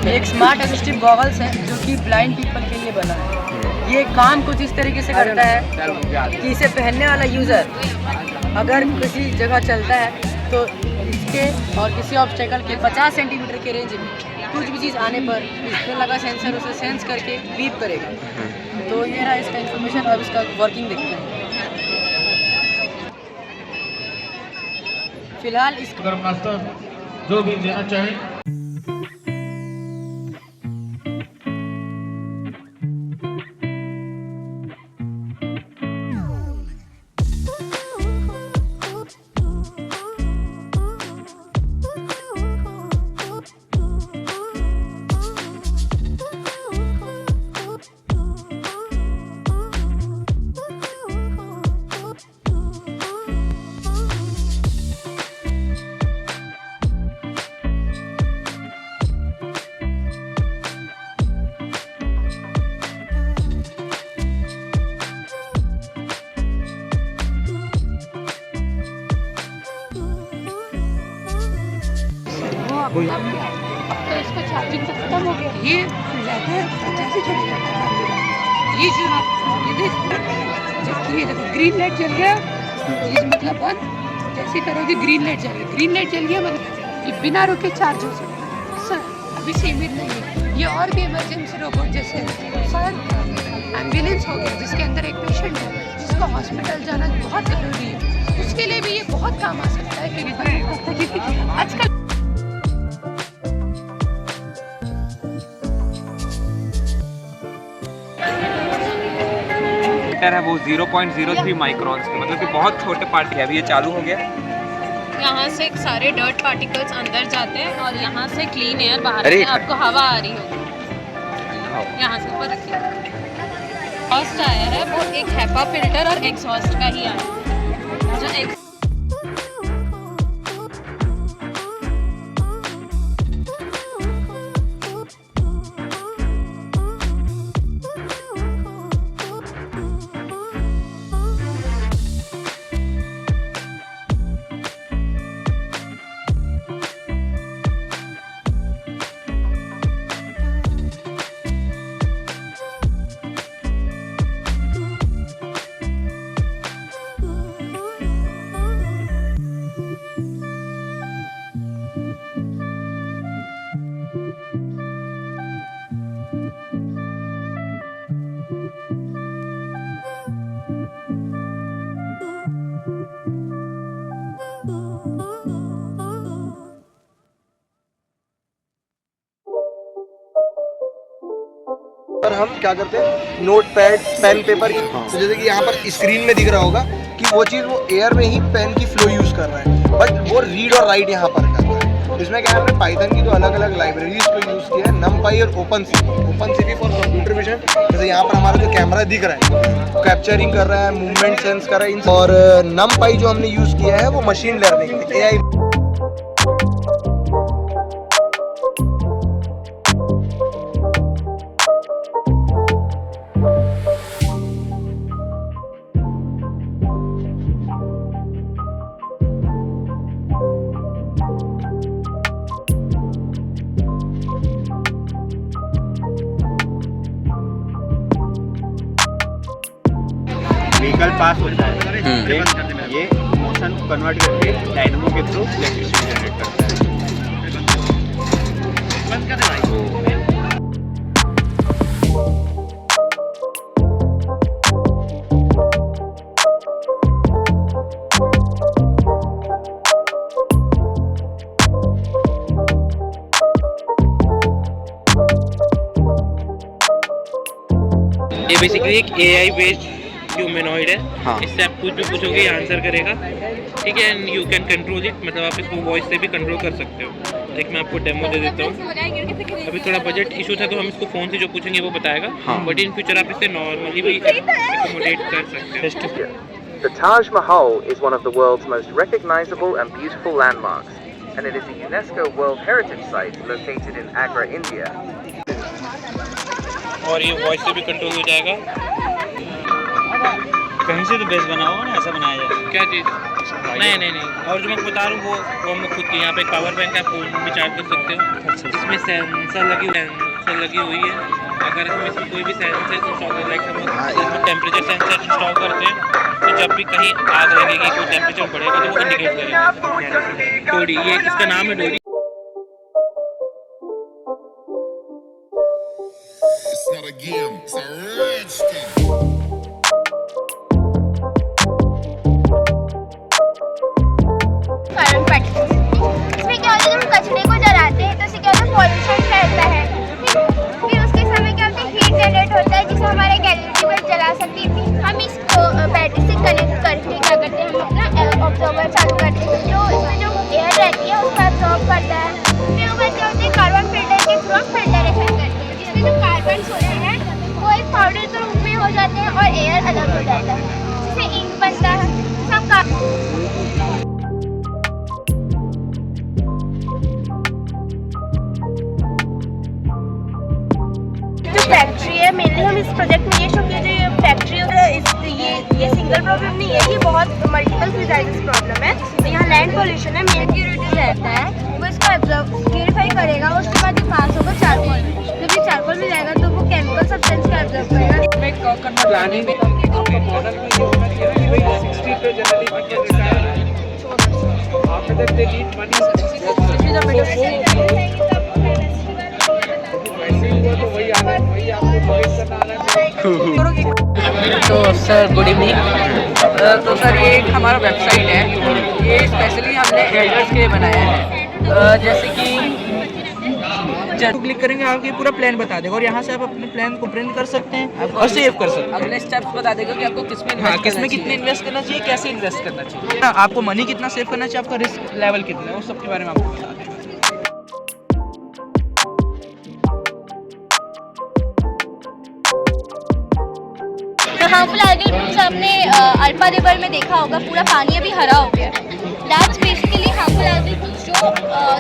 एक smart assistive goggles है जो कि ब्लाइंड पीपल के लिए बना है। ये काम कुछ इस तरीके से करता है कि इसे पहनने वाला यूज़र अगर किसी जगह चलता है तो इसके और किसी ऑब्स्टेकल के 50 सेंटीमीटर के रेंज में कुछ भी चीज़ आने पर इस पर लगा सेंसर उसे सेंस करके बीप करेगा। तो ये रहा इसका इन्फॉर्मेशन। अब इसका वर्किंग देखते हैं। फिलहाल इस गर्म नाश्ता जो भी देना चाहें। तो इसका चार्जिंग तो खत्म हो गया। ये ज़्यादा जैसे चलेगा ये जो ये देखो ग्रीन लाइट जल गया, ये मतलब बंद। जैसे करोगे ग्रीन लाइट जल गया, ग्रीन लाइट जल गया मतलब ये बिना रुके चार्ज हो सकता। सर अभी सीमित नहीं है, ये और भी इमरजेंसी रोबोट जैसे सर एम्बुलेंस हो गया जिसके अंदर एक पेशेंट है जिसको हॉस्पिटल जाना बहुत ज़रूरी है, उसके लिए भी ये बहुत काम आ सकता है। क्योंकि आजकल है वो 0.03 माइक्रॉन्स के, मतलब कि बहुत छोटे पार्ट है। अभी ये चालू हो गया। यहाँ से सारे डर्ट पार्टिकल्स अंदर जाते हैं और यहाँ से क्लीन एयर बाहर आते हैं। आपको हवा आ रही होगी, यहाँ से ऊपर रखिए। एग्जॉस्ट आया है वो एक हैपा फिल्टर और एग्जॉस्ट का ही आया है जो पर हम क्या करते हैं नोट पैड पेन पेपर तो जैसे कि यहाँ पर स्क्रीन में दिख रहा होगा कि वो चीज़ वो एयर में ही पेन की फ्लो यूज़ कर रहा है, बट वो रीड और राइट यहाँ पर कर रहा है। इसमें क्या है, हमने पाइथन की तो अलग अलग लाइब्रेरीज को यूज़ किया है, NumPy और OpenCV फॉर कंप्यूटर विजन। जैसे यहाँ पर हमारा जो कैमरा दिख रहा है कैप्चरिंग कर रहा है, मूवमेंट सेंस कर रहा है। और NumPy जो हमने यूज़ किया है वो मशीन लर्निंग AI। व्हीकल पास होता है, ये मोशन को कन्वर्ट करके डायनेमो के थ्रू इलेक्ट्रिसिटी जनरेट करता है। ये बेसिकली एक AI बेस्ड ह्यूमनॉइड है। हाँ। इससे आप कुछ भी पूछोगे ये आंसर करेगा, ठीक है। And you can control it, मतलब आप इसको वॉइस से भी कंट्रोल कर सकते हो। एक मैं आपको डेमो दे देता हूँ। अभी थोड़ा बजट इशू था तो हम इसको फ़ोन से जो पूछेंगे वो बताएगा। हाँ। बट इन फ्यूचर आप इसे नॉर्मली भी एकोमोडेट कर सकते हो। The Taj Mahal is one of the world's most recognizable and beautiful landmarks, and it is a UNESCO World Heritage Site located in Agra, India. और ये वॉइस से भी कंट्रोल हो जाएगा। कहीं से तो बेस बनाओ ना, ऐसा बनाया जाए। क्या चीज़? नहीं और जो मैं बता रहा हूँ वो हम लोग खुद की यहाँ पे पावर बैंक है, फ़ोन भी चार्ज कर सकते हो। इसमें सेंसर लगी हुई है। अगर हम इसमें कोई भी सेंसर इंस्टॉल लाइक हम टेम्परेचर सेंसर इंस्टॉल करते हैं तो जब भी कहीं आग लगेगी, कोई टेम्परेचर बढ़ेगा तो वो इंडिकेट करेगा। डोरी, ये इसका नाम है डोरी। इसमें क्या होता है, जब कचरे को जलाते हैं तो इससे क्या होता है, पॉल्यूशन फैलता है। फिर उसके समय क्या होता है, हीट जनरेट होता है जिसे हमारे गैलरी में जला सकती थी। हम इसको बैटरी से कनेक्ट करके क्या करते हैं, हम अपना ऑब्जर्वर चालू करते हैं जो इसमें जो एयर रहती है उसको ऑब्जॉर्व करता है। फिर ऊपर क्या होता है, कार्बन फिल्टर के थ्रू फिल्टरेशन करते हैं जिसमें जो कार्बन होते हैं वो एक पाउडर के रूप में हो जाते हैं और एयर अलग हो जाता है, जिससे इंक बनता है। जो फैक्ट्री है, मेनली हम इस प्रोजेक्ट में ये शो किया जो ये फैक्ट्री है, ये सिंगल प्रॉब्लम नहीं है, ये बहुत मल्टीपल डिजाइनर्स प्रॉब्लम है। तो यहाँ लैंड पॉल्यूशन है, मेन प्योरिटी रहता है, वो इसको प्यूरिफाई करेगा, उसके बाद ये पास होगा चारकोल में। जब ये चारकोल में जाएगा तो वो केमिकल सब्सटेंस का ऑब्जर्व करेगा। तो सर गुड इवनिंग। तो सर ये एक हमारा वेबसाइट है, ये स्पेशली हमने एल्डर्स के लिए बनाया है। जैसे कि जब क्लिक करेंगे आपको ये पूरा प्लान बता देगा और यहाँ से आप अपने प्लान को प्रिंट कर सकते हैं और सेव कर सकते हैं। अगले स्टेप्स बता देगा कि आपको किसमें कितने इन्वेस्ट करना चाहिए, कैसे इन्वेस्ट करना चाहिए, आपको मनी कितना सेव करना चाहिए, आपका रिस्क लेवल कितना है, उस सब के बारे में आपको बता देगा। हार्मफुल एल्गल ब्लूम्स आपने अल्फा रिवर में देखा होगा, पूरा पानी अभी हरा हो गया। That's basically harmful algal blooms जो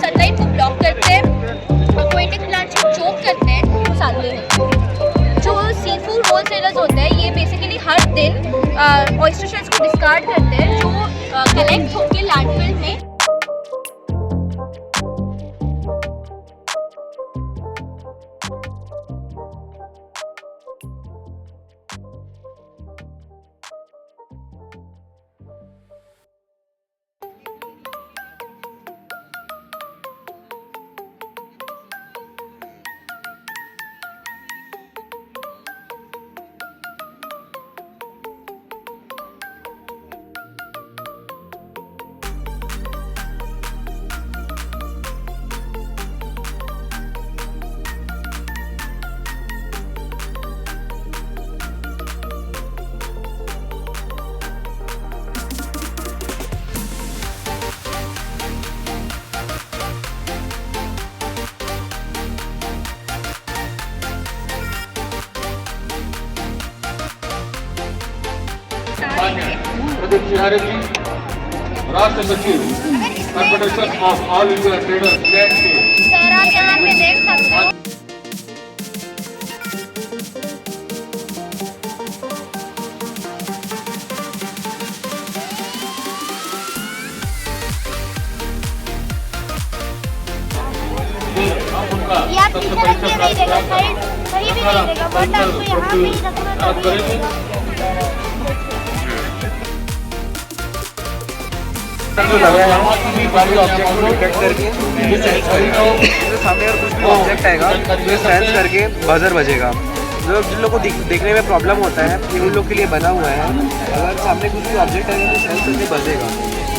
सनलाइट को ब्लॉक करते हैं, एक्वेटिक प्लांट्स को चोक करते हैं, वो सारे हैं। जो सी फूड होलसेलर्स होते हैं ये बेसिकली हर दिन ऑयस्टर शेल्स को डिस्कार्ड करते हैं जो कलेक्ट होकर लैंडफिल में राष्ट्र सचिव confederation of all India traders sir आप यहाँ पे देख सकते हो। ये आप पीछे रखिए नहीं देगा, कहीं भी नहीं देगा, बट आपको यहाँ पे ही रखना सामने अगर कुछ भी ऑब्जेक्ट आएगा तो ये सेंस करके बजर बजेगा। जो जिन लोगों को देखने में प्रॉब्लम होता है ये उन लोग के लिए बना हुआ है। अगर सामने कुछ भी ऑब्जेक्ट आएगा तो सेंस करके बजेगा।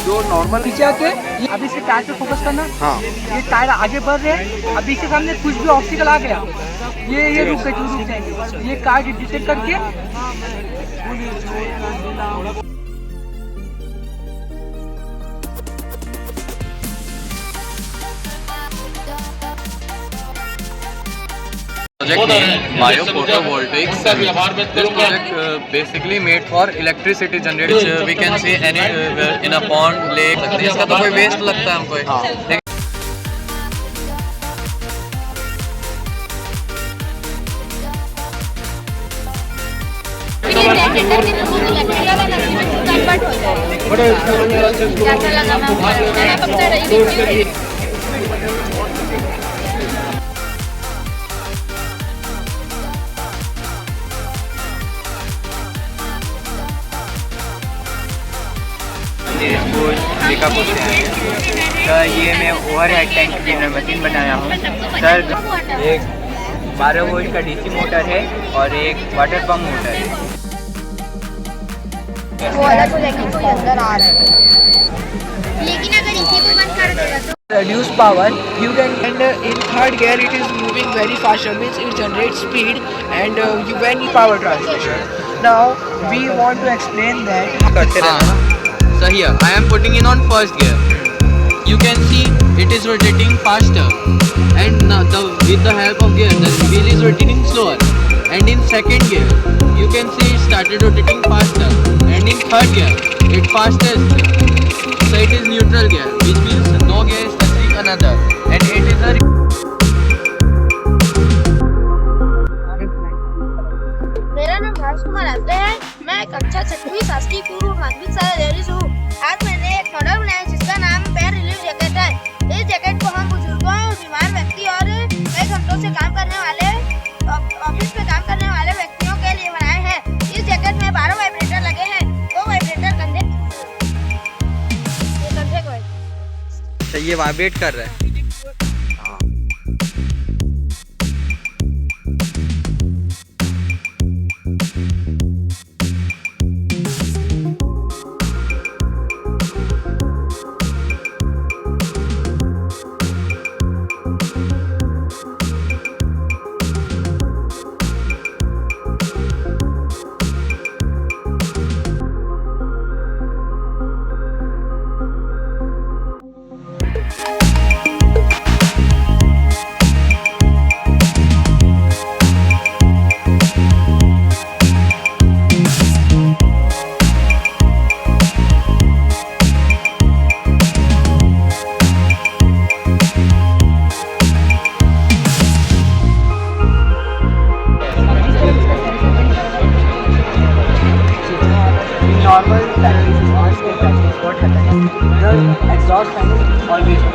जो नॉर्मल पीछे आके अभी से टायर पे फोकस करना। हाँ, ये टायर आगे बढ़ रहे हैं, अभी के सामने कुछ भी ऑब्स्टिकल आ गया, ये रुक जाएंगे। ये कार डिटेक्ट करके project name Bio Photovoltaics. This project basically made for electricity generation, which we can see anywhere in a pond, lake. इसका तो कोई waste लगता है हमको। कट होता है। कैसा लगा मैम? मैंने फक्त रही मेकअप होते हैं सर। ये मैं over head tank cleaner machine बनाया हूँ सर। एक 12 वोल्ट का डीसी मोटर है और एक वाटर पंप मोटर है। वो वाला तो लेकिन कोई अंदर आ रहा है, लेकिन अगर इसी को बंद कर देगा तो reduce power you can, and in third gear it is moving very faster, means it generates speed and you when power transmission. Now we want to explain that. So here I am putting in on first gear. You can see it is rotating faster, and now with the help of gear the wheel is rotating slower. And in second gear you can see it started rotating faster, and in third gear it fastest. So it is neutral gear, which means no gear is touching another, and it is a मेरा नाम हर्ष कुमार आत्रे है। मैं कक्षा 6वीं शासकीय पूर्व माध्यमिक शाला देहरी से हूँ। आज मैंने एक मॉडल बनाया जिसका नाम पैर रिलीफ जैकेट है। इस जैकेट को हम बुजुर्गों, बीमार व्यक्ति और कई घंटों से काम करने वाले ऑफिस में काम करने वाले व्यक्तियों के लिए बनाए हैं। इस जैकेट में 12 वाइब्रेटर लगे हैं। 2 वाइब्रेटर कंधे को ये वाइब्रेट कर रहा है। Normal practice, on-scale practice, what happens? The exhaust fan is always on.